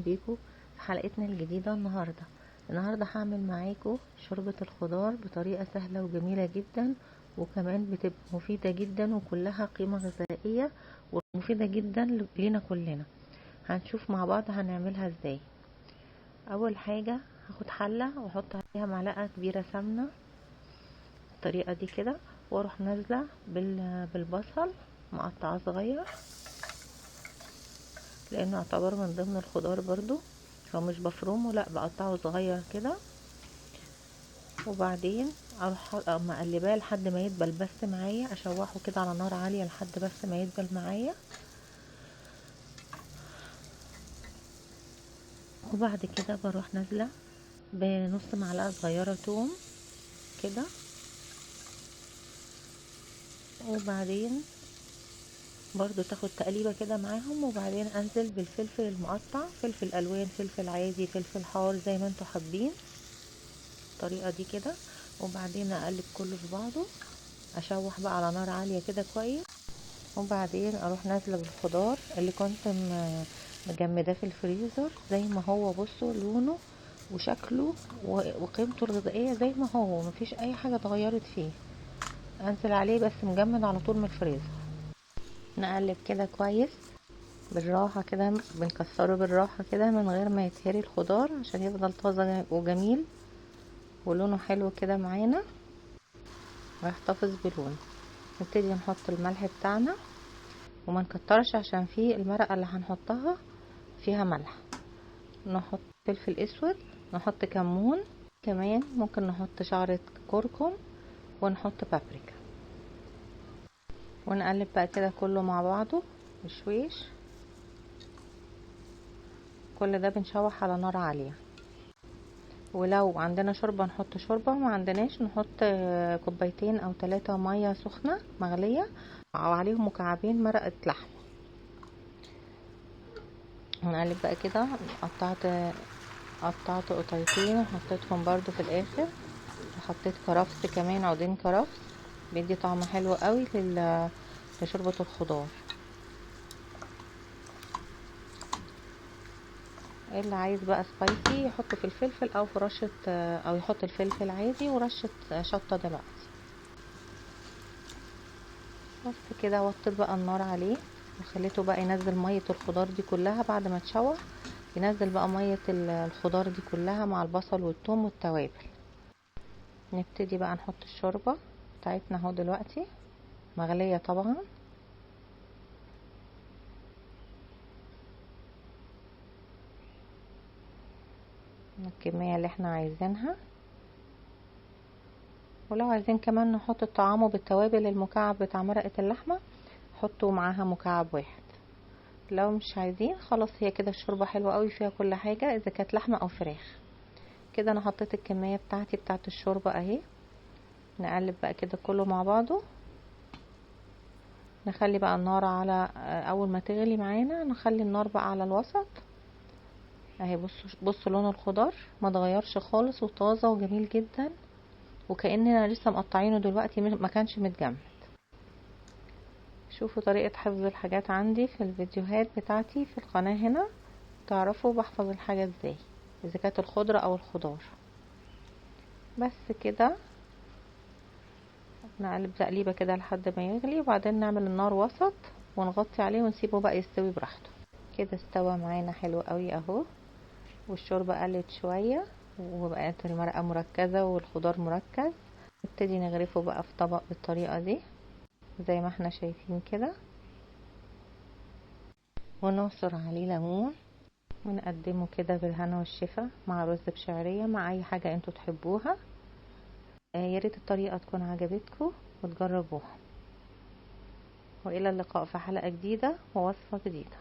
بيكم في حلقتنا الجديدة. النهاردة هعمل معاكم شوربة الخضار بطريقة سهلة وجميلة جدا، وكمان بتبقى مفيدة جدا وكلها قيمة غذائية ومفيدة جدا لينا كلنا. هنشوف مع بعض هنعملها ازاي. اول حاجة هاخد حلة واحط عليها معلقة كبيرة سمنة بالطريقة دي كده، واروح نازلة بالبصل مقطعه صغير لانه يعتبر من ضمن الخضار برضو، هو مش بفرمه، لا بقطعه صغير كده. وبعدين اروح مقلباه لحد ما يدبل بس معايا، اشوحه كده على نار عالية لحد بس ما يدبل معايا. وبعد كده بروح نازلة بنص معلقة صغيرة توم كده، وبعدين برضو تاخد تقليبة كده معاهم. وبعدين انزل بالفلفل المقطع، فلفل الوان، فلفل عادي، فلفل حار زي ما انتوا حابين الطريقة دي كده. وبعدين اقلب كله في بعضه، اشوح بقى على نار عالية كده كويس. وبعدين اروح نازلة بالخضار اللي كنت مجمداه في الفريزر زي ما هو. بصوا لونه وشكله وقيمته الغذائية زي ما هو، مفيش اي حاجة اتغيرت فيه. انزل عليه بس مجمد على طول من الفريزر. نقلب كده كويس بالراحة كده، بنكسره بالراحة كده من غير ما يتهري الخضار عشان يفضل طازة وجميل ولونه حلو كده معانا ويحتفظ بلونه. نبتدي نحط الملح بتاعنا وما نكترش عشان فيه المرقة اللي هنحطها فيها ملح. نحط فلفل اسود، نحط كمون، كمان ممكن نحط شعرة كركم، ونحط بابريكا، ونقلب بقى كده كله مع بعضه بشويش. كل ده بنشوح على نار عالية. ولو عندنا شوربة نحط شوربة، ما عندناش نحط كوبايتين او 3 مية سخنة مغلية او عليهم مكعبين مرقة لحمة. هنقلب بقى كده. قطعت قطيتين وحطيتهم برضو في الاخر، وحطيت كرفس كمان، عودين كرفس بيدي طعم حلو قوي لشوربة الخضار. اللي عايز بقى سبايسي يحط في الفلفل او في رشة، او يحط الفلفل عادي ورشة شطة دلوقتي. بس كده. وطيت بقى النار عليه وخليته بقى ينزل مية الخضار دي كلها. بعد ما تشوح ينزل بقى مية الخضار دي كلها مع البصل والثوم والتوابل. نبتدي بقى نحط الشوربة بتاعتنا اهو دلوقتي مغلية طبعا. الكمية اللي احنا عايزينها، ولو عايزين كمان نحط الطعام بالتوابل المكعب بتاع مرقة اللحمة حطوا معاها مكعب واحد. لو مش عايزين خلاص هي كده الشوربة حلوة قوي فيها كل حاجة اذا كانت لحمة او فراخ. كده انا حطيت الكمية بتاعت الشوربة اهي. نقلب بقى كده كله مع بعضه. نخلي بقى النار على اول ما تغلي معانا نخلي النار بقى على الوسط اهي. بصوا لون الخضار ما اتغيرش خالص وطازة وجميل جدا، وكأننا لسه مقطعينه دلوقتي ما كانش متجمد. شوفوا طريقة حفظ الحاجات عندي في الفيديوهات بتاعتي في القناة هنا، تعرفوا بحفظ الحاجة ازاي اذا كانت الخضرة او الخضار. بس كده نقلب تقليبة كده لحد ما يغلي، وبعدين نعمل النار وسط ونغطي عليه ونسيبه بقى يستوي براحته. كده استوى معانا حلو قوي اهو، والشوربة قلت شوية وبقت المرقة مركزة والخضار مركز. نبتدي نغرفه بقى في طبق بالطريقة دي زي ما احنا شايفين كده، ونعصر عليه ليمون ونقدمه كده بالهنا والشفا مع رز بشعرية مع اي حاجة انتوا تحبوها. يا ريت الطريقة تكون عجبتكم وتجربوها. والى اللقاء في حلقة جديدة ووصفة جديدة.